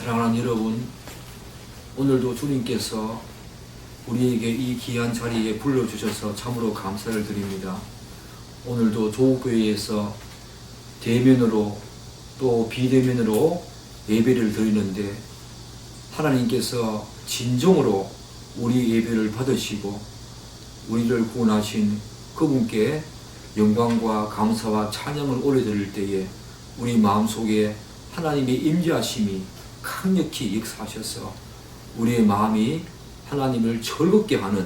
사랑하는 여러분, 오늘도 주님께서 우리에게 이 귀한 자리에 불러주셔서 참으로 감사를 드립니다. 오늘도 조국교회에서 대면으로 또 비대면으로 예배를 드리는데 하나님께서 진정으로 우리 예배를 받으시고 우리를 구원하신 그분께 영광과 감사와 찬양을 올려드릴 때에 우리 마음속에 하나님의 임재하심이 강력히 역사하셔서 우리의 마음이 하나님을 즐겁게 하는,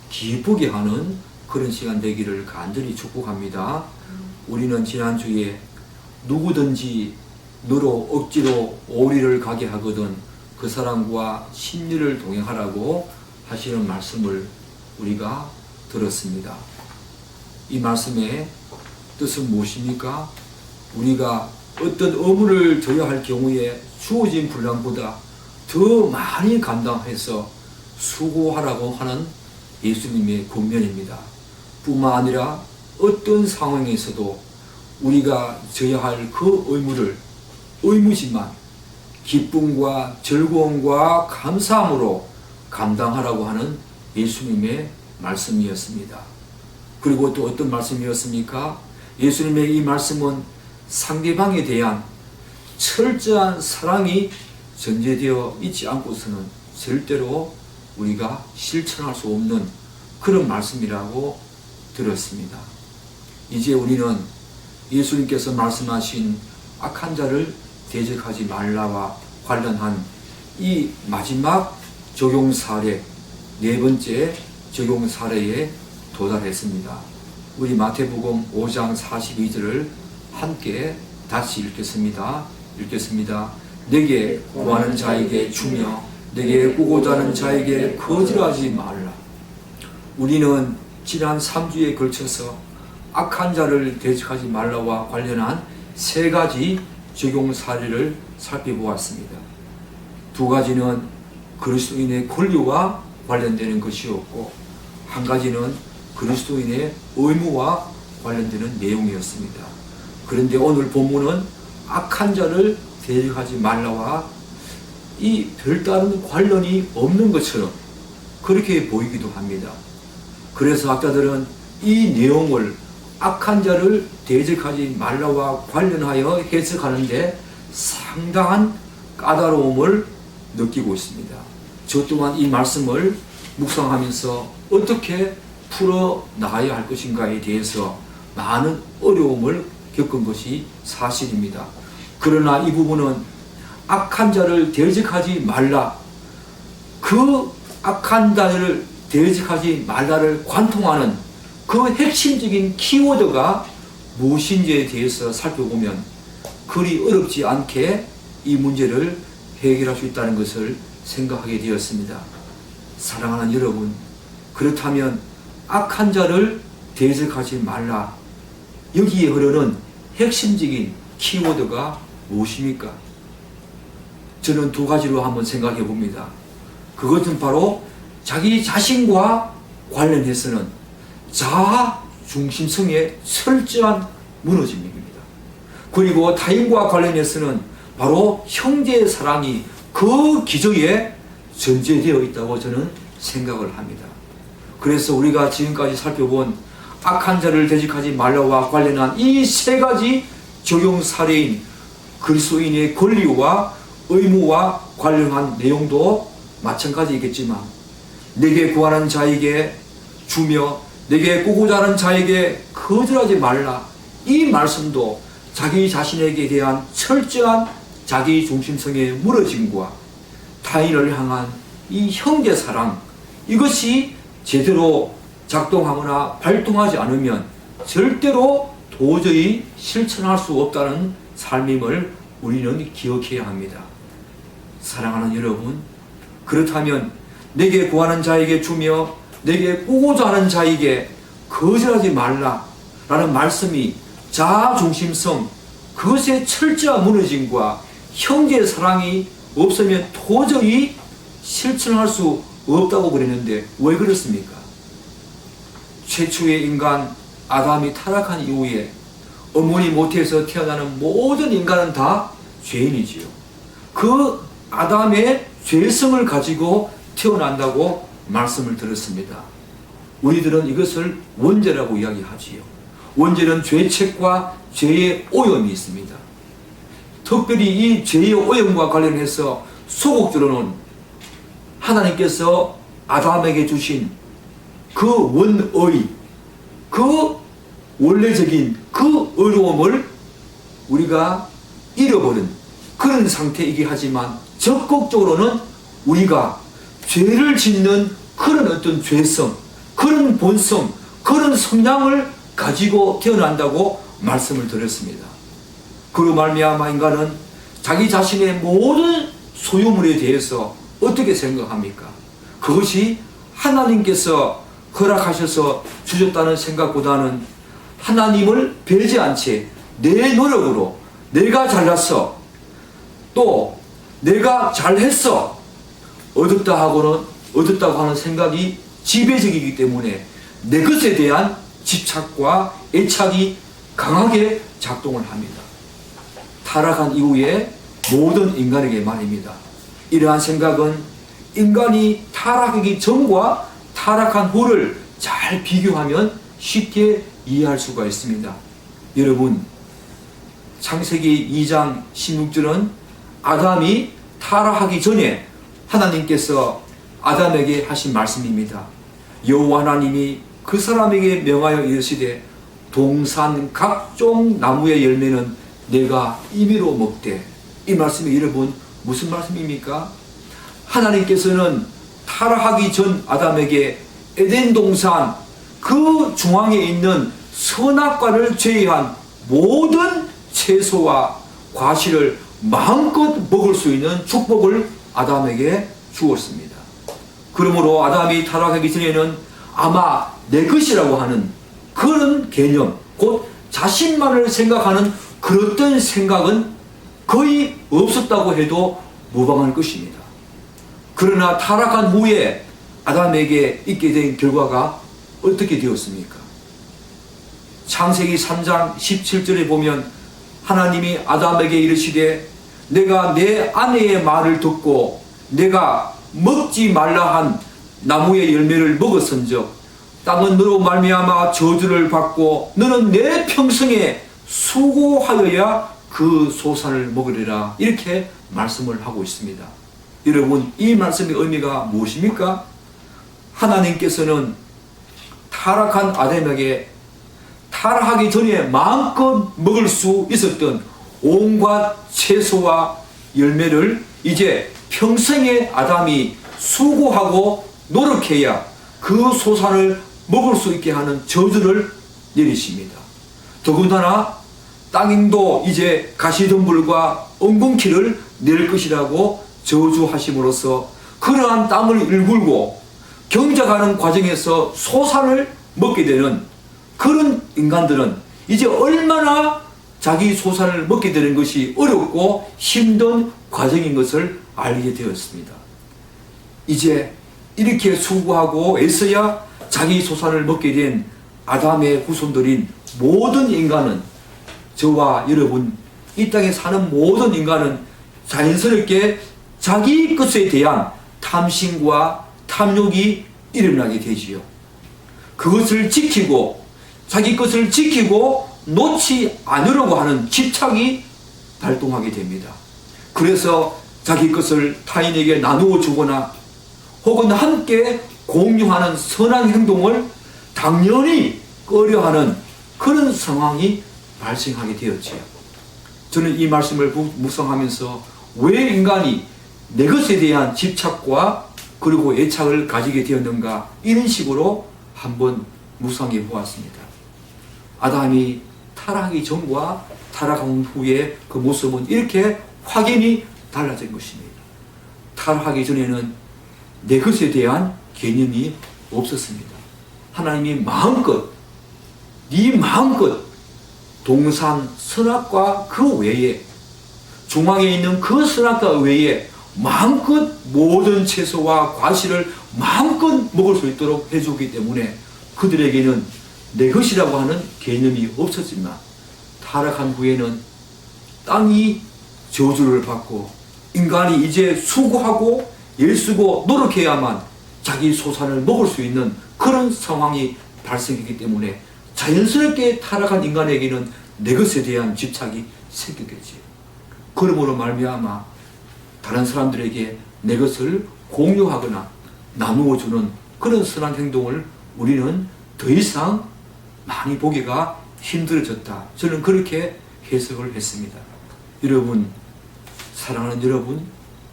기쁘게 하는 그런 시간 되기를 간절히 축복합니다. 우리는 지난주에 누구든지 너로 억지로 오리를 가게 하거든 그 사람과 심리를 동행하라고 하시는 말씀을 우리가 들었습니다. 이 말씀의 뜻은 무엇입니까? 우리가 어떤 의무를 져야 할 경우에 주어진 분량보다 더 많이 감당해서 수고하라고 하는 예수님의 권면입니다. 뿐만 아니라 어떤 상황에서도 우리가 져야 할 그 의무를 의무지만 기쁨과 즐거움과 감사함으로 감당하라고 하는 예수님의 말씀이었습니다. 그리고 또 어떤 말씀이었습니까? 예수님의 이 말씀은 상대방에 대한 철저한 사랑이 전제되어 있지 않고서는 절대로 우리가 실천할 수 없는 그런 말씀이라고 들었습니다. 이제 우리는 예수님께서 말씀하신 악한 자를 대적하지 말라와 관련한 이 마지막 적용 사례, 네 번째 적용 사례에 도달했습니다. 우리 마태복음 5장 42절을 함께 다시 읽겠습니다. 내게 구하는 자에게 주며 내게 꾸고자 하는 자에게 거절하지 말라. 우리는 지난 3주에 걸쳐서 악한 자를 대적하지 말라와 관련한 세 가지 적용 사례를 살펴보았습니다. 두 가지는 그리스도인의 권리와 관련되는 것이었고 한 가지는 그리스도인의 의무와 관련되는 내용이었습니다. 그런데 오늘 본문은 악한 자를 대적하지 말라와 이 별다른 관련이 없는 것처럼 그렇게 보이기도 합니다. 그래서 학자들은 이 내용을 악한 자를 대적하지 말라와 관련하여 해석하는데 상당한 까다로움을 느끼고 있습니다. 저 또한 이 말씀을 묵상하면서 어떻게 풀어나가야 할 것인가에 대해서 많은 어려움을 겪은 것이 사실입니다. 그러나 이 부분은 악한 자를 대적하지 말라, 그 악한 자를 대적하지 말라를 관통하는 그 핵심적인 키워드가 무엇인지에 대해서 살펴보면 그리 어렵지 않게 이 문제를 해결할 수 있다는 것을 생각하게 되었습니다. 사랑하는 여러분, 그렇다면 악한 자를 대적하지 말라, 여기에 흐르는 핵심적인 키워드가 무엇입니까? 저는 두 가지로 한번 생각해 봅니다. 그것은 바로 자기 자신과 관련해서는 자아 중심성의 철저한 무너짐입니다. 그리고 타인과 관련해서는 바로 형제의 사랑이 그 기저에 전제되어 있다고 저는 생각을 합니다. 그래서 우리가 지금까지 살펴본 악한 자를 대적하지 말라와 관련한 이 세 가지 적용 사례인 그리스도인의 권리와 의무와 관련한 내용도 마찬가지이겠지만 내게 구하는 자에게 주며 내게 꾸고자 하는 자에게 거절하지 말라, 이 말씀도 자기 자신에게 대한 철저한 자기 중심성의 무너짐과 타인을 향한 이 형제 사랑, 이것이 제대로 작동하거나 발동하지 않으면 절대로 도저히 실천할 수 없다는 삶임을 우리는 기억해야 합니다. 사랑하는 여러분, 그렇다면 내게 구하는 자에게 주며 내게 꾸고자 하는 자에게 거절하지 말라 라는 말씀이 자아 중심성, 그것의 철저한 무너짐과 형제의 사랑이 없으면 도저히 실천할 수 없다고 그랬는데 왜 그렇습니까? 최초의 인간 아담이 타락한 이후에 어머니 모태에서 태어나는 모든 인간은 다 죄인이지요. 그 아담의 죄성을 가지고 태어난다고 말씀을 들었습니다. 우리들은 이것을 원죄라고 이야기하지요. 원죄는 죄책과 죄의 오염이 있습니다. 특별히 이 죄의 오염과 관련해서 소극적으로는 하나님께서 아담에게 주신 그 원의, 그 원래적인 그 의로움을 우리가 잃어버린 그런 상태이긴 하지만 적극적으로는 우리가 죄를 짓는 그런 어떤 죄성, 그런 본성, 그런 성향을 가지고 태어난다고 말씀을 드렸습니다. 그로 말미암아 인간은 자기 자신의 모든 소유물에 대해서 어떻게 생각합니까? 그것이 하나님께서 허락하셔서 주셨다는 생각보다는 하나님을 배제한 채 내 노력으로 내가 잘났어, 또 내가 잘했어, 얻었다고 하는 생각이 지배적이기 때문에 내 것에 대한 집착과 애착이 강하게 작동을 합니다. 타락한 이후에 모든 인간에게 말입니다. 이러한 생각은 인간이 타락하기 전과 타락한 후를 잘 비교하면 쉽게 이해할 수가 있습니다. 여러분, 창세기 2장 16절은 아담이 타락하기 전에 하나님께서 아담에게 하신 말씀입니다. 여호와 하나님이 그 사람에게 명하여 이르시되 동산 각종 나무의 열매는 내가 임의로 먹되. 이 말씀이 여러분 무슨 말씀입니까? 하나님께서는 타락하기 전 아담에게 에덴 동산 그 중앙에 있는 선악과를 제외한 모든 채소와 과실을 마음껏 먹을 수 있는 축복을 아담에게 주었습니다. 그러므로 아담이 타락하기 전에는 아마 내 것이라고 하는 그런 개념, 곧 자신만을 생각하는 그런 생각은 거의 없었다고 해도 무방할 것입니다. 그러나 타락한 후에 아담에게 있게 된 결과가 어떻게 되었습니까? 창세기 3장 17절에 보면 하나님이 아담에게 이르시되 내가 내 아내의 말을 듣고 내가 먹지 말라 한 나무의 열매를 먹었은즉 땅은 너로 말미암아 저주를 받고 너는 내 평생에 수고하여야 그 소산을 먹으리라. 이렇게 말씀을 하고 있습니다. 여러분, 이 말씀의 의미가 무엇입니까? 하나님께서는 타락한 아담에게 타락하기 전에 마음껏 먹을 수 있었던 온갖 채소와 열매를 이제 평생에 아담이 수고하고 노력해야 그 소산을 먹을 수 있게 하는 저주를 내리십니다. 더군다나 땅인도 이제 가시덤불과 엉겅퀴를 낼 것이라고 저주하심으로써 그러한 땅을 일굴고 경작하는 과정에서 소산을 먹게 되는 그런 인간들은 이제 얼마나 자기 소산을 먹게 되는 것이 어렵고 힘든 과정인 것을 알게 되었습니다. 이제 이렇게 수고하고 애써야 자기 소산을 먹게 된 아담의 후손들인 모든 인간은, 저와 여러분, 이 땅에 사는 모든 인간은 자연스럽게 자기 것에 대한 탐심과 탐욕이 일어나게 되지요. 그것을 지키고 자기 것을 지키고 놓지 않으려고 하는 집착이 발동하게 됩니다. 그래서 자기 것을 타인에게 나누어 주거나 혹은 함께 공유하는 선한 행동을 당연히 꺼려하는 그런 상황이 발생하게 되었지요. 저는 이 말씀을 묵상하면서 왜 인간이 내 것에 대한 집착과 그리고 애착을 가지게 되었는가, 이런 식으로 한번 묵상해 보았습니다. 아담이 타락하기 전과 타락한 후의 그 모습은 이렇게 확연히 달라진 것입니다. 타락하기 전에는 내 것에 대한 개념이 없었습니다. 하나님이 마음껏, 네 마음껏 동산 선악과 그 외에, 중앙에 있는 그 선악과 외에 마음껏 모든 채소와 과실을 마음껏 먹을 수 있도록 해주기 때문에 그들에게는 내 것이라고 하는 개념이 없었지만 타락한 후에는 땅이 저주를 받고 인간이 이제 수고하고 애쓰고 노력해야만 자기 소산을 먹을 수 있는 그런 상황이 발생했기 때문에 자연스럽게 타락한 인간에게는 내 것에 대한 집착이 생기겠지. 그러므로 말미암아 다른 사람들에게 내 것을 공유하거나 나누어 주는 그런 선한 행동을 우리는 더 이상 많이 보기가 힘들어졌다. 저는 그렇게 해석을 했습니다. 여러분, 사랑하는 여러분,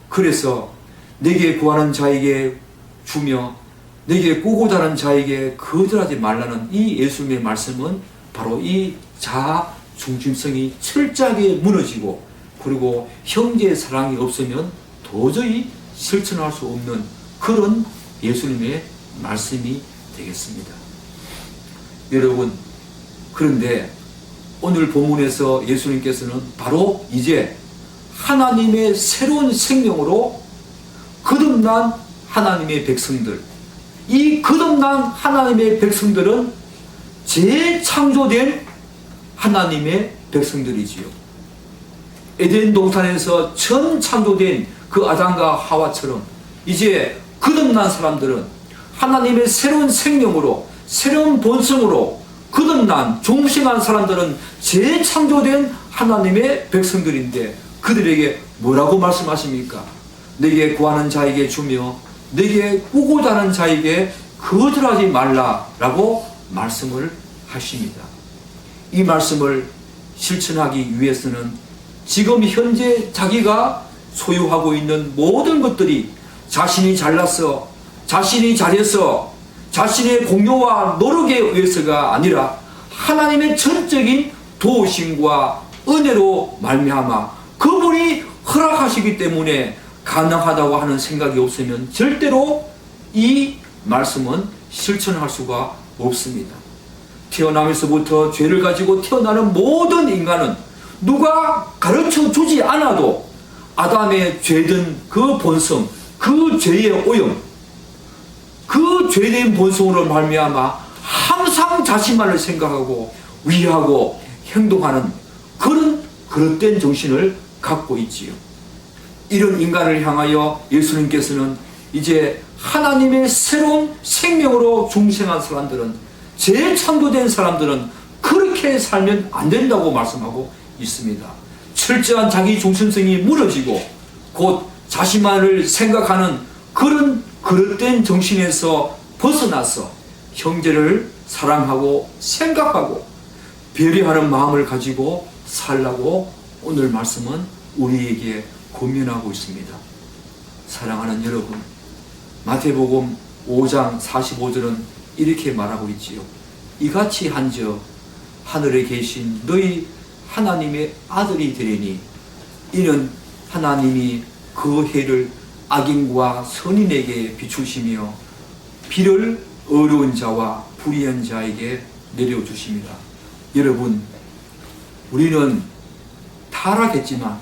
그래서 내게 구하는 자에게 주며 내게 꾸고자 하는 자에게 거절하지 말라는 이 예수님의 말씀은 바로 이 자아 중심성이 철저하게 무너지고, 그리고 형제의 사랑이 없으면 도저히 실천할 수 없는 그런 예수님의 말씀이 되겠습니다. 여러분, 그런데 오늘 본문에서 예수님께서는 바로 이제 하나님의 새로운 생명으로 거듭난 하나님의 백성들, 이 거듭난 하나님의 백성들은 재창조된 하나님의 백성들이지요. 에덴 동산에서 처음 창조된 그 아담과 하와처럼 이제 거듭난 사람들은 하나님의 새로운 생명으로, 새로운 본성으로 거듭난 종신한 사람들은 재창조된 하나님의 백성들인데, 그들에게 뭐라고 말씀하십니까? 내게 구하는 자에게 주며 내게 꾸고자 하는 자에게 거절하지 말라라고 말씀을 하십니다. 이 말씀을 실천하기 위해서는 지금 현재 자기가 소유하고 있는 모든 것들이 자신이 잘났어, 자신이 잘해서, 자신의 공로와 노력에 의해서가 아니라 하나님의 전적인 도우심과 은혜로 말미암아 그분이 허락하시기 때문에 가능하다고 하는 생각이 없으면 절대로 이 말씀은 실천할 수가 없습니다. 태어나면서부터 죄를 가지고 태어나는 모든 인간은 누가 가르쳐 주지 않아도 아담의 죄든 그 본성, 그 죄의 오염, 그 죄된 본성으로 말미암아 항상 자신만을 생각하고 위하고 행동하는 그런 그릇된 정신을 갖고 있지요. 이런 인간을 향하여 예수님께서는 이제 하나님의 새로운 생명으로 중생한 사람들은, 재창조된 사람들은 그렇게 살면 안 된다고 말씀하고 있습니다. 철저한 자기 중심성이 무너지고 곧 자신만을 생각하는 그런 그릇된 정신에서 벗어나서 형제를 사랑하고 생각하고 배려하는 마음을 가지고 살라고 오늘 말씀은 우리에게 권면하고 있습니다. 사랑하는 여러분, 마태복음 5장 45절은 이렇게 말하고 있지요. 이같이 한저 하늘에 계신 너희 하나님의 아들이 되리니 이는 하나님이 그 해를 악인과 선인에게 비추시며 비를 어려운 자와 불의한 자에게 내려주십니다. 여러분, 우리는 타락했지만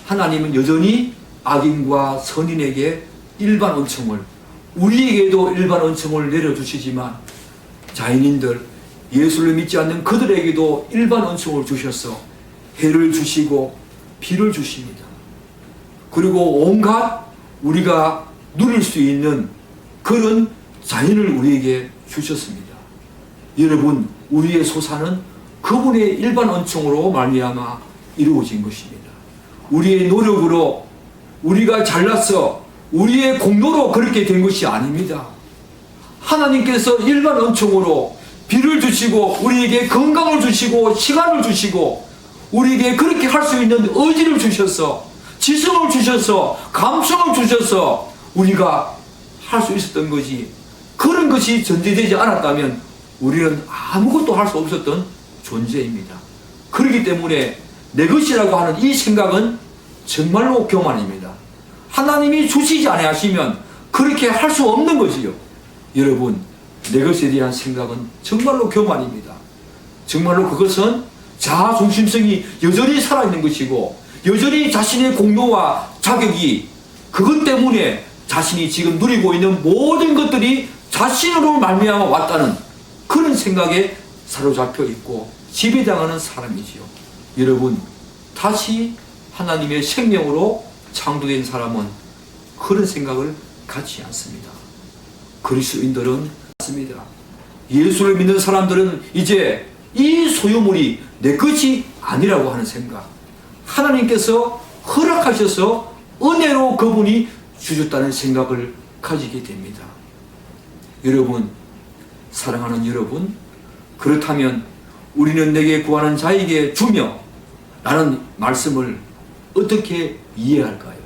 하나님은 여전히 악인과 선인에게 일반 은총을, 우리에게도 일반 은총을 내려주시지만 자연인들, 예수를 믿지 않는 그들에게도 일반 은총을 주셔서 해를 주시고 비를 주십니다. 그리고 온갖 우리가 누릴 수 있는 그런 자연을 우리에게 주셨습니다. 여러분, 우리의 소산은 그분의 일반 은총으로 말미암아 이루어진 것입니다. 우리의 노력으로, 우리가 잘나서 우리의 공로로 그렇게 된 것이 아닙니다. 하나님께서 일반 은총으로 비를 주시고 우리에게 건강을 주시고 시간을 주시고 우리에게 그렇게 할 수 있는 의지를 주셔서, 지성을 주셔서, 감성을 주셔서 우리가 할 수 있었던 것이, 그런 것이 전제되지 않았다면 우리는 아무것도 할 수 없었던 존재입니다. 그렇기 때문에 내 것이라고 하는 이 생각은 정말로 교만입니다. 하나님이 주시지 아니하시면 그렇게 할 수 없는 것이요. 여러분, 내 것에 대한 생각은 정말로 교만입니다. 정말로 그것은 자아 중심성이 여전히 살아있는 것이고, 여전히 자신의 공로와 자격이, 그것 때문에 자신이 지금 누리고 있는 모든 것들이 자신으로 말미암아 왔다는 그런 생각에 사로잡혀 있고 지배당하는 사람이지요. 여러분, 다시 하나님의 생명으로 창조된 사람은 그런 생각을 갖지 않습니다. 그리스도인들은 않습니다. 예수를 믿는 사람들은 이제 이 소유물이 내 것이 아니라고 하는 생각, 하나님께서 허락하셔서 은혜로 그분이 주셨다는 생각을 가지게 됩니다. 여러분, 사랑하는 여러분, 그렇다면 우리는 내게 구하는 자에게 주며 라는 말씀을 어떻게 이해할까요?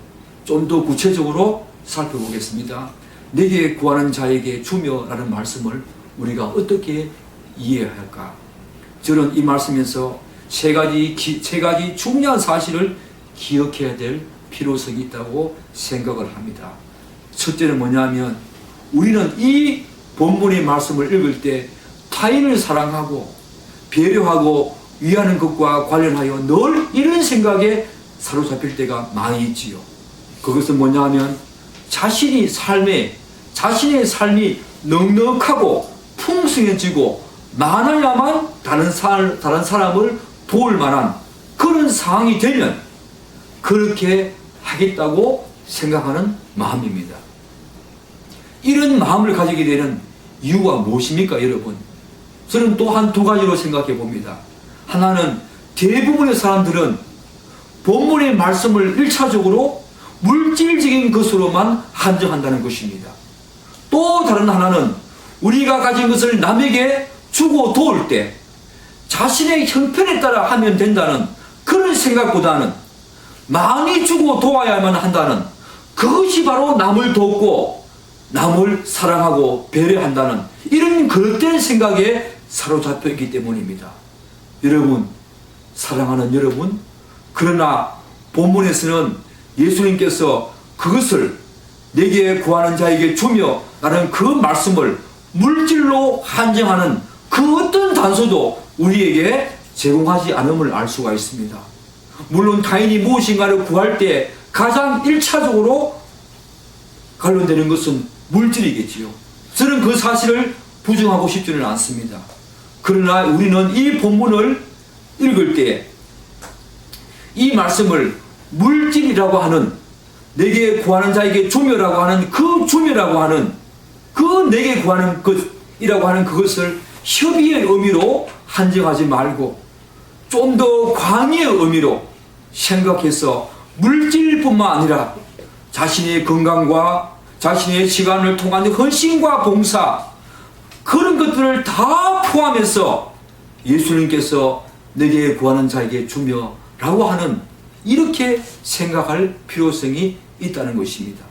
좀 더 구체적으로 살펴보겠습니다. 내게 구하는 자에게 주며 라는 말씀을 우리가 어떻게 이해할까? 저는 이 말씀에서 세 가지 중요한 사실을 기억해야 될 필요성이 있다고 생각을 합니다. 첫째는 뭐냐면, 우리는 이 본문의 말씀을 읽을 때 타인을 사랑하고 배려하고 위하는 것과 관련하여 늘 이런 생각에 사로잡힐 때가 많이 있지요. 그것은 뭐냐면, 자신의 삶이 넉넉하고 풍성해지고 많아야만 다른 사람을 도울 만한 그런 상황이 되면 그렇게 하겠다고 생각하는 마음입니다. 이런 마음을 가지게 되는 이유가 무엇입니까, 여러분? 저는 또한 두 가지로 생각해 봅니다. 하나는, 대부분의 사람들은 본문의 말씀을 1차적으로 물질적인 것으로만 한정한다는 것입니다. 또 다른 하나는, 우리가 가진 것을 남에게 주고 도울 때 자신의 형편에 따라 하면 된다는 그런 생각보다는 많이 주고 도와야만 한다는, 그것이 바로 남을 돕고 남을 사랑하고 배려한다는 이런 그릇된 생각에 사로잡혀 있기 때문입니다. 여러분, 사랑하는 여러분, 그러나 본문에서는 예수님께서 그것을 내게 구하는 자에게 주며 라는 그 말씀을 물질로 한정하는 그 어떤 단서도 우리에게 제공하지 않음을 알 수가 있습니다. 물론 타인이 무엇인가를 구할 때 가장 1차적으로 관련되는 것은 물질이겠지요. 저는 그 사실을 부정하고 싶지는 않습니다. 그러나 우리는 이 본문을 읽을 때 이 말씀을 물질이라고 하는, 내게 구하는 자에게 주며라고 하는 그 주며라고 하는, 그 내게 구하는 것이라고 하는 그것을 협의의 의미로 한정하지 말고 좀 더 광의의 의미로 생각해서 물질뿐만 아니라 자신의 건강과 자신의 시간을 통한 헌신과 봉사, 그런 것들을 다 포함해서 예수님께서 내게 구하는 자에게 주며 라고 하는, 이렇게 생각할 필요성이 있다는 것입니다.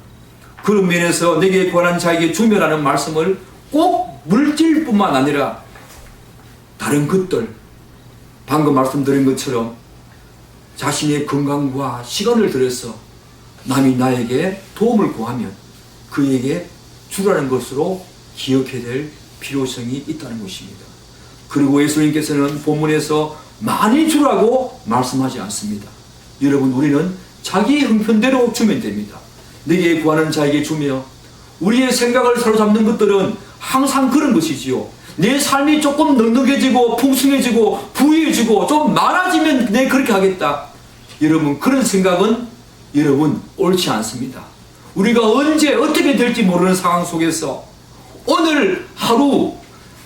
그런 면에서 내게 구하는 자에게 주며라는 말씀을 꼭 물질뿐만 아니라 다른 것들, 방금 말씀드린 것처럼 자신의 건강과 시간을 들여서 남이 나에게 도움을 구하면 그에게 주라는 것으로 기억해야 될 필요성이 있다는 것입니다. 그리고 예수님께서는 본문에서 많이 주라고 말씀하지 않습니다. 여러분, 우리는 자기 형편대로 주면 됩니다. 내게 구하는 자에게 주며, 우리의 생각을 사로잡는 것들은 항상 그런 것이지요. 내 삶이 조금 넉넉해지고 풍성해지고 부유해지고 좀 많아지면 내 그렇게 하겠다. 여러분, 그런 생각은 여러분 옳지 않습니다. 우리가 언제 어떻게 될지 모르는 상황 속에서 오늘 하루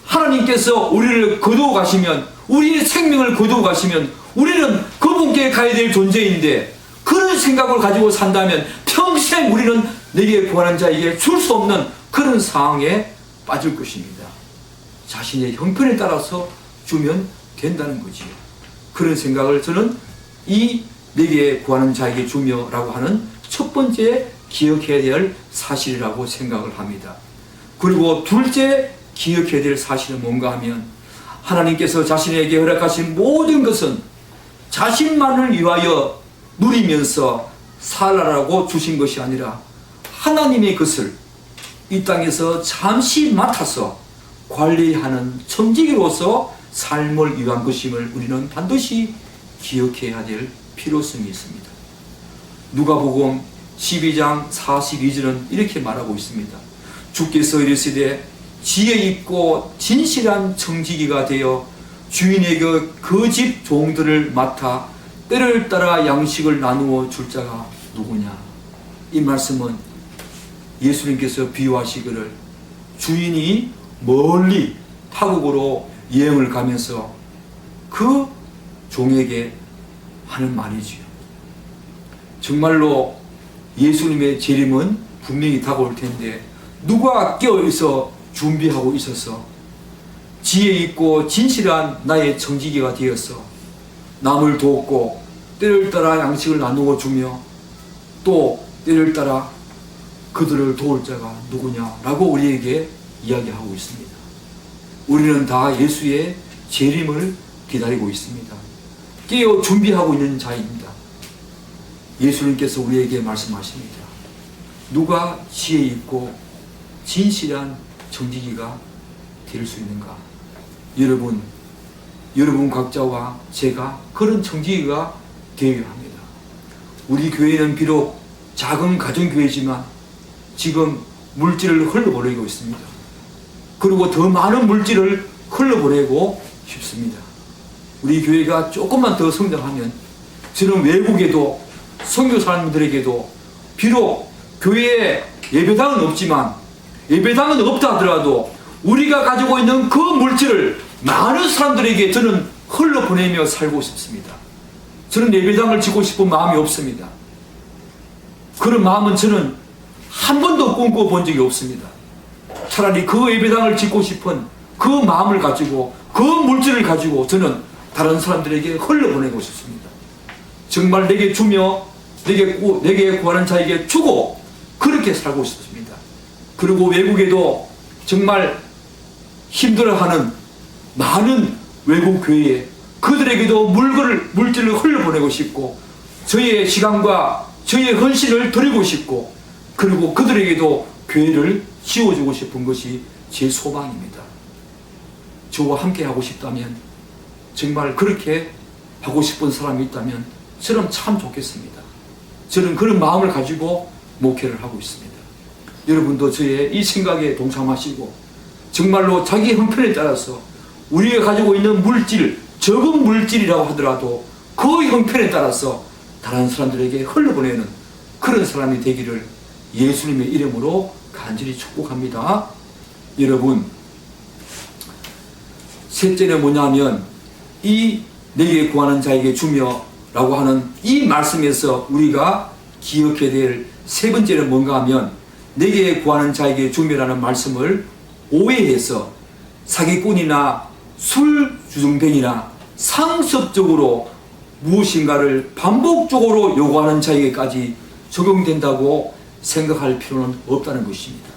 하나님께서 우리를 거두어 가시면, 우리의 생명을 거두어 가시면 우리는 그분께 가야 될 존재인데, 그런 생각을 가지고 산다면 평생 우리는 내게 구하는 자에게 줄 수 없는 그런 상황에 빠질 것입니다. 자신의 형편에 따라서 주면 된다는 거지요. 그런 생각을 저는 이 내게 구하는 자에게 주며 라고 하는 첫 번째 기억해야 될 사실이라고 생각을 합니다. 그리고 둘째 기억해야 될 사실은 뭔가 하면, 하나님께서 자신에게 허락하신 모든 것은 자신만을 위하여 누리면서 살아라고 주신 것이 아니라 하나님의 것을 이 땅에서 잠시 맡아서 관리하는 청지기로서 삶을 위한 것임을 우리는 반드시 기억해야 될 필요성이 있습니다. 누가복음 12장 42절은 이렇게 말하고 있습니다. 주께서 이르시되 지혜 있고 진실한 청지기가 되어 주인에게 그 집 종들을 맡아 때를 따라 양식을 나누어 줄 자가 누구냐? 이 말씀은 예수님께서 비유하시기를 주인이 멀리 타국으로 여행을 가면서 그 종에게 하는 말이지요. 정말로 예수님의 재림은 분명히 다가올 텐데 누가 깨어있어 준비하고 있어서 지혜 있고 진실한 나의 청지기가 되어서 남을 돕고 때를 따라 양식을 나누어 주며 또 때를 따라 그들을 도울 자가 누구냐라고 우리에게 이야기하고 있습니다. 우리는 다 예수의 재림을 기다리고 있습니다. 깨어 준비하고 있는 자입니다. 예수님께서 우리에게 말씀하십니다. 누가 지혜 있고 진실한 정직이가 될 수 있는가? 여러분 각자와 제가 그런 정직이가 되어야 합니다. 우리 교회는 비록 작은 가정교회지만 지금 물질을 흘러보내고 있습니다. 그리고 더 많은 물질을 흘러보내고 싶습니다. 우리 교회가 조금만 더 성장하면 저는 외국에도 선교사님들에게도 비록 교회에 예배당은 없지만 예배당은 없다 하더라도 우리가 가지고 있는 그 물질을 많은 사람들에게 저는 흘러보내며 살고 싶습니다. 저는 예배당을 짓고 싶은 마음이 없습니다. 그런 마음은 저는 한 번도 꿈꿔본 적이 없습니다. 차라리 그 예배당을 짓고 싶은 그 마음을 가지고 그 물질을 가지고 저는 다른 사람들에게 흘러보내고 싶습니다. 정말 내게 주며 내게 구하는 자에게 주고 그렇게 살고 싶습니다. 그리고 외국에도 정말 힘들어하는 많은 외국 교회에 그들에게도 물질을 흘려보내고 싶고 저의 시간과 저의 헌신을 드리고 싶고 그리고 그들에게도 교회를 지어주고 싶은 것이 제 소망입니다. 저와 함께 하고 싶다면 정말 그렇게 하고 싶은 사람이 있다면 저는 참 좋겠습니다. 저는 그런 마음을 가지고 목회를 하고 있습니다. 여러분도 저의 이 생각에 동참하시고 정말로 자기 형편에 따라서 우리가 가지고 있는 물질, 적은 물질이라고 하더라도 그 형편에 따라서 다른 사람들에게 흘려보내는 그런 사람이 되기를 예수님의 이름으로 간절히 축복합니다. 여러분, 셋째는 뭐냐면 이 내게 구하는 자에게 주며 라고 하는 이 말씀에서 우리가 기억해야 될 세 번째는 뭔가 하면 내게 구하는 자에게 주며라는 말씀을 오해해서 사기꾼이나 술주정뱅이나 상습적으로 무엇인가를 반복적으로 요구하는 자에게까지 적용된다고 생각할 필요는 없다는 것입니다.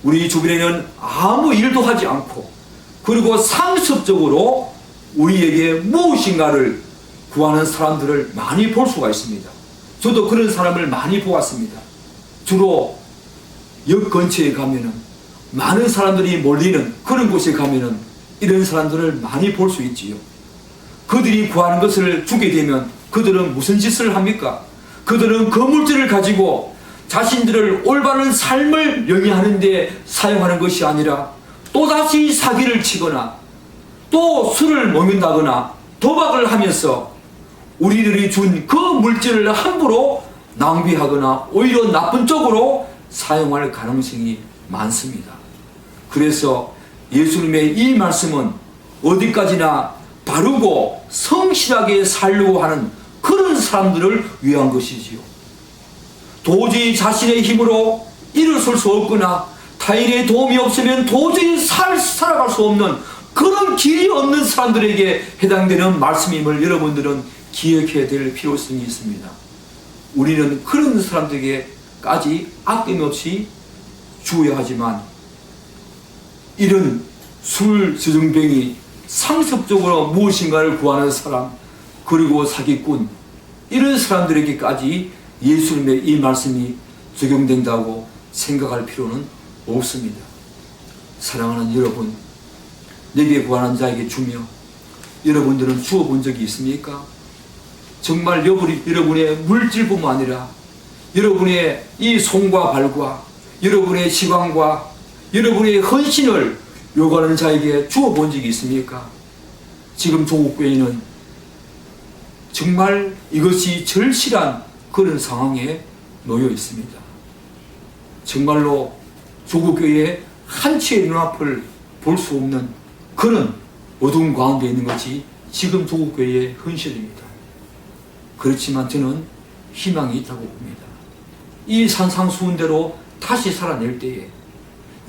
우리 주변에는 아무 일도 하지 않고 그리고 상습적으로 우리에게 무엇인가를 구하는 사람들을 많이 볼 수가 있습니다. 저도 그런 사람을 많이 보았습니다. 주로 역 근처에 가면은 많은 사람들이 몰리는 그런 곳에 가면은 이런 사람들을 많이 볼 수 있지요. 그들이 구하는 것을 주게 되면 그들은 무슨 짓을 합니까? 그들은 그 물질을 가지고 자신들을 올바른 삶을 영위하는 데 사용하는 것이 아니라 또다시 사기를 치거나 또 술을 먹는다거나 도박을 하면서 우리들이 준 그 물질을 함부로 낭비하거나 오히려 나쁜 쪽으로 사용할 가능성이 많습니다. 그래서 예수님의 이 말씀은 어디까지나 바르고 성실하게 살려고 하는 그런 사람들을 위한 것이지요. 도저히 자신의 힘으로 일어설 수 없거나 타인의 도움이 없으면 도저히 살아갈 수 없는 그런 길이 없는 사람들에게 해당되는 말씀임을 여러분들은 기억해야 될 필요성이 있습니다. 우리는 그런 사람들에게까지 아낌없이 주어야 하지만 이런 술주정뱅이 상습적으로 무엇인가를 구하는 사람 그리고 사기꾼 이런 사람들에게까지 예수님의 이 말씀이 적용된다고 생각할 필요는 없습니다. 사랑하는 여러분, 내게 구하는 자에게 주며 여러분들은 주어본 적이 있습니까? 정말 여러분의 물질뿐만 아니라 여러분의 이 손과 발과 여러분의 시간과 여러분의 헌신을 요구하는 자에게 주어본 적이 있습니까? 지금 조국교회는 정말 이것이 절실한 그런 상황에 놓여 있습니다. 정말로 조국교회의 한치의 눈앞을 볼 수 없는 그런 어두운 가운데 있는 것이 지금 조국교회의 현실입니다. 그렇지만 저는 희망이 있다고 봅니다. 이 산상수훈대로 다시 살아낼 때에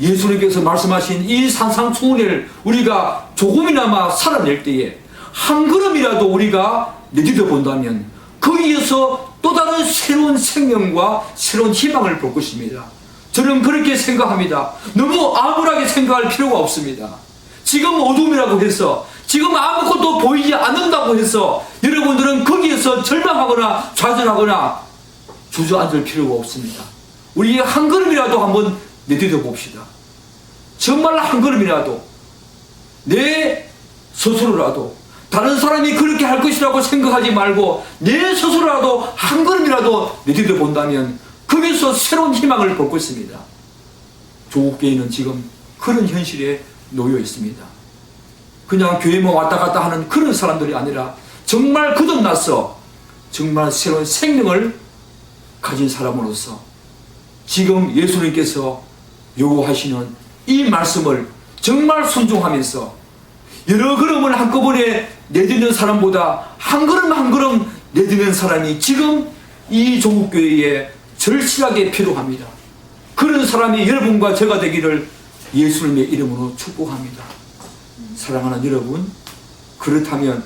예수님께서 말씀하신 이 산상수훈을 우리가 조금이나마 살아낼 때에 한 걸음이라도 우리가 내딛어 본다면 거기에서 또 다른 새로운 생명과 새로운 희망을 볼 것입니다. 저는 그렇게 생각합니다. 너무 암울하게 생각할 필요가 없습니다. 지금 어둠이라고 해서, 지금 아무것도 보이지 않는다고 해서 여러분들은 거기에서 절망하거나 좌절하거나 주저앉을 필요가 없습니다. 우리 한 걸음이라도 한번 내딛어 봅시다. 정말 한 걸음이라도, 내 스스로라도 다른 사람이 그렇게 할 것이라고 생각하지 말고 내 스스로라도 한 걸음이라도 내딛어 본다면 거기서 새로운 희망을 볼 것입니다. 조국교회는 지금 그런 현실에 놓여 있습니다. 그냥 교회만 왔다 갔다 하는 그런 사람들이 아니라 정말 거듭나서 정말 새로운 생명을 가진 사람으로서 지금 예수님께서 요구하시는 이 말씀을 정말 순종하면서 여러 걸음을 한꺼번에 내딛는 사람보다 한 걸음 한 걸음 내딛는 사람이 지금 이 조국교회에 절실하게 필요합니다. 그런 사람이 여러분과 제가 되기를 예수님의 이름으로 축복합니다. 사랑하는 여러분, 그렇다면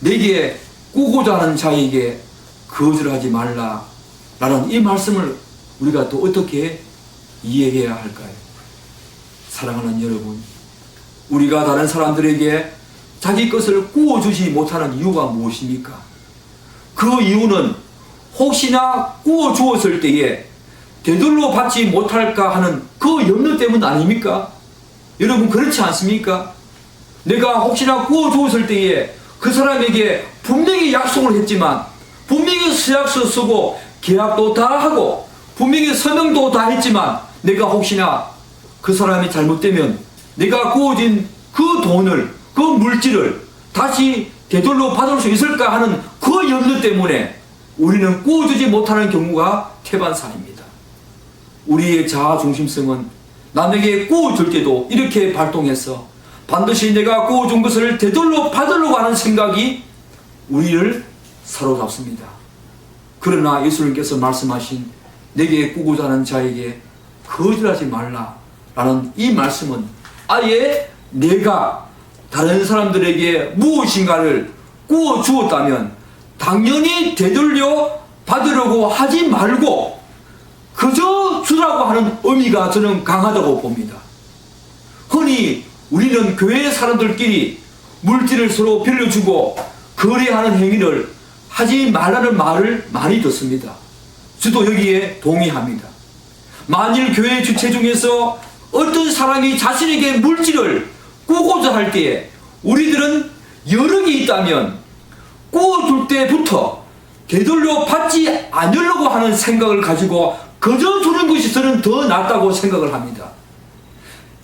내게 꾸고자 하는 자에게 거절하지 말라 라는 이 말씀을 우리가 또 어떻게 이해해야 할까요? 사랑하는 여러분, 우리가 다른 사람들에게 자기 것을 꾸어주지 못하는 이유가 무엇입니까? 그 이유는 혹시나 꾸어주었을 때에 되돌려 받지 못할까 하는 그 염려 때문 아닙니까? 여러분 그렇지 않습니까? 내가 혹시나 꾸어주었을 때에 그 사람에게 분명히 약속을 했지만, 분명히 서약서 쓰고 계약도 다 하고 분명히 서명도 다 했지만, 내가 혹시나 그 사람이 잘못되면 내가 꾸어진 그 돈을, 그 물질을 다시 되돌려 받을 수 있을까 하는 그 염려 때문에 우리는 꾸어주지 못하는 경우가 태반사입니다. 우리의 자아중심성은 남에게 꾸어줄 때도 이렇게 발동해서 반드시 내가 꾸어준 것을 되돌려 받으려고 하는 생각이 우리를 사로잡습니다. 그러나 예수님께서 말씀하신 내게 꾸고자 하는 자에게 거절하지 말라 라는 이 말씀은 아예 내가 다른 사람들에게 무엇인가를 꾸어 주었다면 당연히 되돌려 받으려고 하지 말고 그저 주라고 하는 의미가 저는 강하다고 봅니다. 흔히 우리는 교회 사람들끼리 물질을 서로 빌려주고 거래하는 행위를 하지 말라는 말을 많이 듣습니다. 저도 여기에 동의합니다. 만일 교회 주체 중에서 어떤 사람이 자신에게 물질을 꾸고자 할 때에 우리들은 여러 개 있다면 꾸어줄 때부터 되돌려 받지 않으려고 하는 생각을 가지고 거저 주는 것이 저는 더 낫다고 생각을 합니다.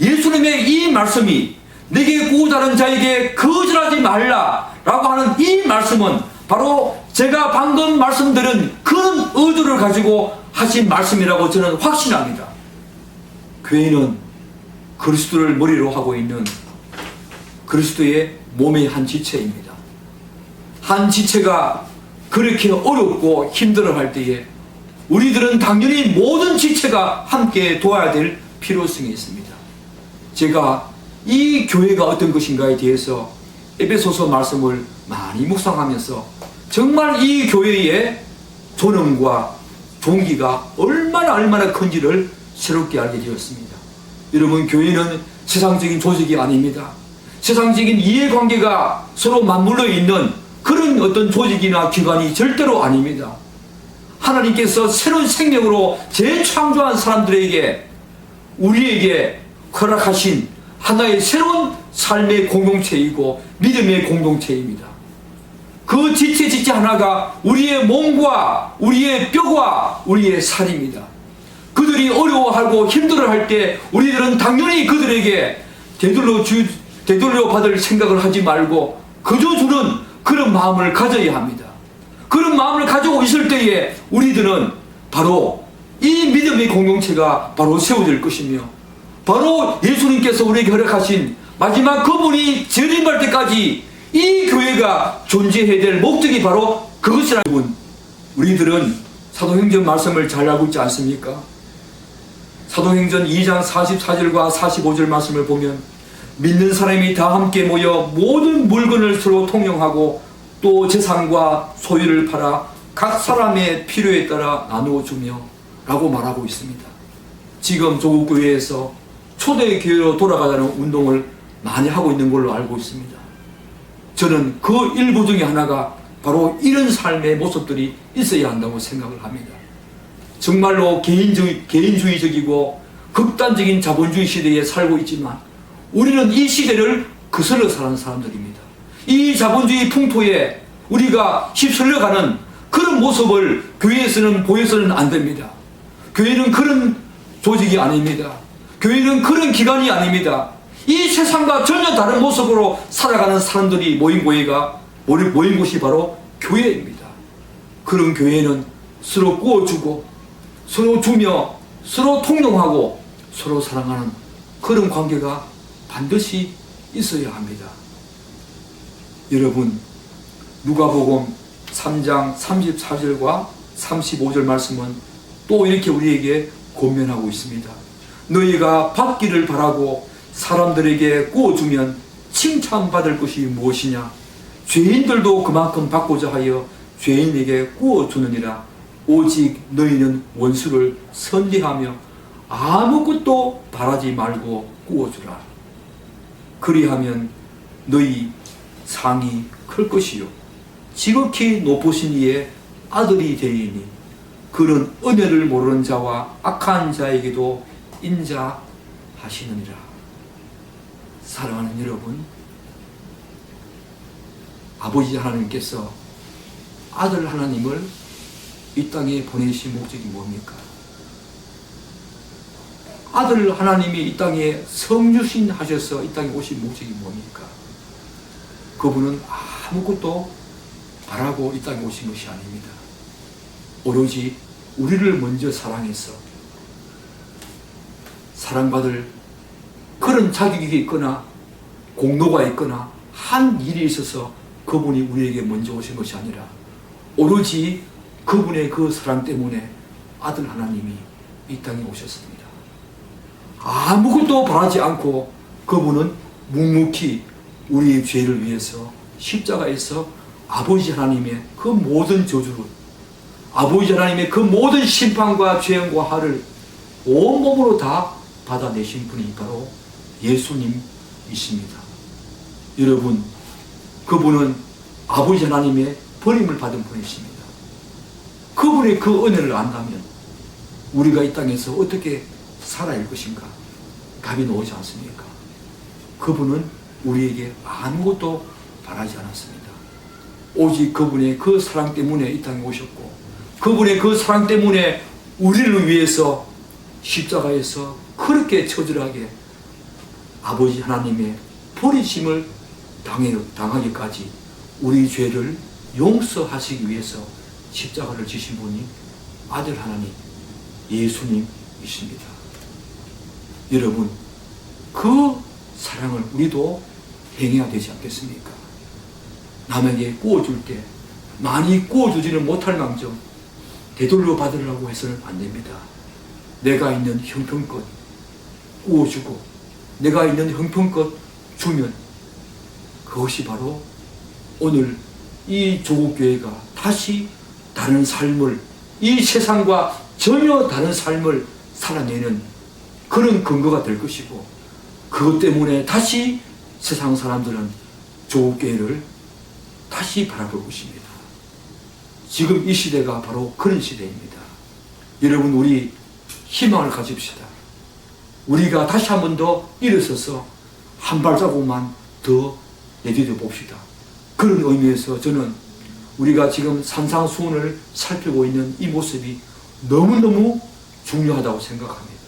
예수님의 이 말씀이 내게 꾸고자 하는 자에게 거절하지 말라 라고 하는 이 말씀은 바로 제가 방금 말씀드린 그런 의도를 가지고 하신 말씀이라고 저는 확신합니다. 교회는 그리스도를 머리로 하고 있는 그리스도의 몸의 한 지체입니다. 한 지체가 그렇게 어렵고 힘들어할 때에 우리들은 당연히 모든 지체가 함께 도와야 될 필요성이 있습니다. 제가 이 교회가 어떤 것인가에 대해서 에베소서 말씀을 많이 묵상하면서 정말 이 교회의 존엄과 종기가 얼마나 큰지를 새롭게 알게 되었습니다. 여러분, 교회는 세상적인 조직이 아닙니다. 세상적인 이해관계가 서로 맞물려 있는 그런 어떤 조직이나 기관이 절대로 아닙니다. 하나님께서 새로운 생명으로 재창조한 사람들에게 우리에게 허락하신 하나의 새로운 삶의 공동체이고 믿음의 공동체입니다. 그 지체 하나가 우리의 몸과 우리의 뼈와 우리의 살입니다. 그들이 어려워하고 힘들어할 때 우리들은 당연히 그들에게 되돌려 받을 생각을 하지 말고 그저 주는 그런 마음을 가져야 합니다. 그런 마음을 가지고 있을 때에 우리들은 바로 이 믿음의 공동체가 바로 세워질 것이며, 바로 예수님께서 우리에게 허락하신 마지막 그분이 재림할 때까지 이 교회가 존재해야 될 목적이 바로 그것이라. 우리들은 사도행전 말씀을 잘 알고 있지 않습니까? 사도행전 2장 44절과 45절 말씀을 보면, 믿는 사람이 다 함께 모여 모든 물건을 서로 통용하고 또 재산과 소유를 팔아 각 사람의 필요에 따라 나누어 주며 라고 말하고 있습니다. 지금 조국교회에서 초대교회로 돌아가자는 운동을 많이 하고 있는 걸로 알고 있습니다. 저는 그 일부 중에 하나가 바로 이런 삶의 모습들이 있어야 한다고 생각을 합니다. 정말로 개인주의적이고 극단적인 자본주의 시대에 살고 있지만 우리는 이 시대를 거슬러 사는 사람들입니다. 이 자본주의 풍토에 우리가 휩쓸려가는 그런 모습을 교회에서는 보여서는 안 됩니다. 교회는 그런 조직이 아닙니다. 교회는 그런 기관이 아닙니다. 이 세상과 전혀 다른 모습으로 살아가는 사람들이 모인 곳이 바로 교회입니다. 그런 교회는 서로 구워주고 서로 주며 서로 통용하고 서로 사랑하는 그런 관계가 반드시 있어야 합니다. 여러분, 누가복음 3장 34절과 35절 말씀은 또 이렇게 우리에게 권면하고 있습니다. 너희가 받기를 바라고 사람들에게 구워주면 칭찬받을 것이 무엇이냐? 죄인들도 그만큼 받고자 하여 죄인에게 구워주느니라. 오직 너희는 원수를 선리하며 아무것도 바라지 말고 구워주라. 그리하면 너희 상이 클 것이요 지극히 높으신 이의 아들이 되리니 그는 은혜를 모르는 자와 악한 자에게도 인자하시느니라. 사랑하는 여러분, 아버지 하나님께서 아들 하나님을 이 땅에 보내신 목적이 뭡니까? 아들 하나님이 이 땅에 성유신 하셔서 이 땅에 오신 목적이 뭡니까? 그분은 아무것도 바라고 이 땅에 오신 것이 아닙니다. 오로지 우리를 먼저 사랑해서 사랑받을 그런 자격이 있거나 공로가 있거나 한 일이 있어서 그분이 우리에게 먼저 오신 것이 아니라 오로지 그분의 그 사랑 때문에 아들 하나님이 이 땅에 오셨습니다. 아무것도 바라지 않고 그분은 묵묵히 우리의 죄를 위해서 십자가에서 아버지 하나님의 그 모든 저주를, 아버지 하나님의 그 모든 심판과 죄악과 화를 온몸으로 다 받아내신 분이 바로 예수님이십니다. 여러분, 그분은 아버지 하나님의 버림을 받은 분이십니다. 그분의 그 은혜를 안다면 우리가 이 땅에서 어떻게 살아야 할 것인가 답이 나오지 않습니까? 그분은 우리에게 아무것도 바라지 않았습니다. 오직 그분의 그 사랑 때문에 이 땅에 오셨고 그분의 그 사랑 때문에 우리를 위해서 십자가에서 그렇게 처절하게 아버지 하나님의 버리심을 당하기까지 우리 죄를 용서하시기 위해서 십자가를 지신 분이 아들 하나님 예수님이십니다. 여러분, 그 사랑을 우리도 행해야 되지 않겠습니까? 남에게 구워줄 때 많이 구워주지는 못할 망정 되돌려 받으려고 해서는 안 됩니다. 내가 있는 형편껏 구워주고 내가 있는 형편껏 주면 그것이 바로 오늘 이 조국교회가 다시 다른 삶을, 이 세상과 전혀 다른 삶을 살아내는 그런 근거가 될 것이고 그것 때문에 다시 세상 사람들은 조국교회를 다시 바라볼 것입니다. 지금 이 시대가 바로 그런 시대입니다. 여러분, 우리 희망을 가집시다. 우리가 다시 한 번 더 일어서서 한 발자국만 더 내디뎌 봅시다. 그런 의미에서 저는 우리가 지금 산상수훈을 살피고 있는 이 모습이 너무너무 중요하다고 생각합니다.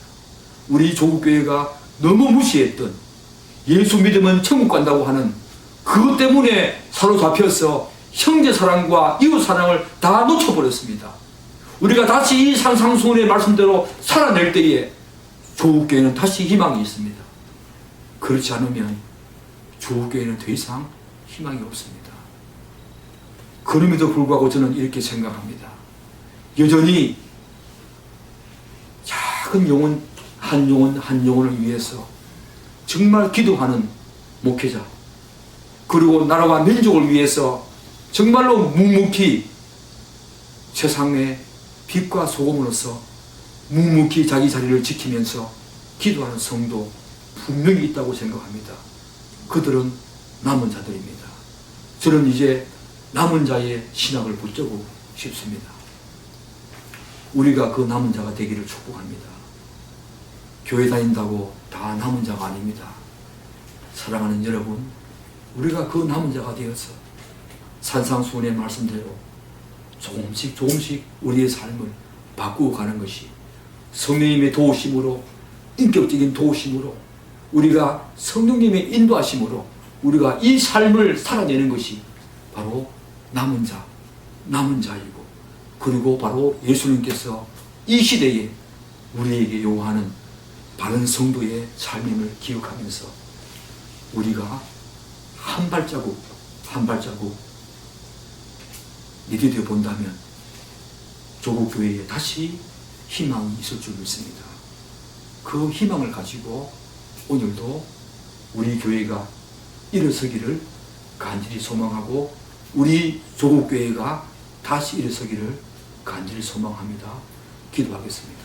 우리 조국교회가 너무 무시했던 예수 믿으면 천국 간다고 하는 그것 때문에 사로잡혀서 형제 사랑과 이웃 사랑을 다 놓쳐버렸습니다. 우리가 다시 이 산상수훈의 말씀대로 살아낼 때에 조국교회는 다시 희망이 있습니다. 그렇지 않으면 조국교회는 더 이상 희망이 없습니다. 그럼에도 불구하고 저는 이렇게 생각합니다. 여전히 작은 영혼 한 영혼을 위해서 정말 기도하는 목회자, 그리고 나라와 민족을 위해서 정말로 묵묵히 세상의 빛과 소금으로서 묵묵히 자기 자리를 지키면서 기도하는 성도 분명히 있다고 생각합니다. 그들은 남은 자들입니다. 저는 이제 남은 자의 신학을 붙잡고 싶습니다. 우리가 그 남은 자가 되기를 축복합니다. 교회 다닌다고 다 남은 자가 아닙니다. 사랑하는 여러분, 우리가 그 남은 자가 되어서 산상수훈의 말씀대로 조금씩 우리의 삶을 바꾸어 가는 것이 성령님의 도우심으로, 인격적인 도우심으로, 우리가 성령님의 인도하심으로 우리가 이 삶을 살아내는 것이 바로 남은 자이고, 그리고 바로 예수님께서 이 시대에 우리에게 요구하는 바른 성도의 삶임을 기억하면서 우리가 한 발자국 내디뎌 본다면 조국교회에 다시 희망이 있을 줄 믿습니다. 그 희망을 가지고 오늘도 우리 교회가 일어서기를 간절히 소망하고 우리 조국교회가 다시 일어서기를 간절히 소망합니다. 기도하겠습니다.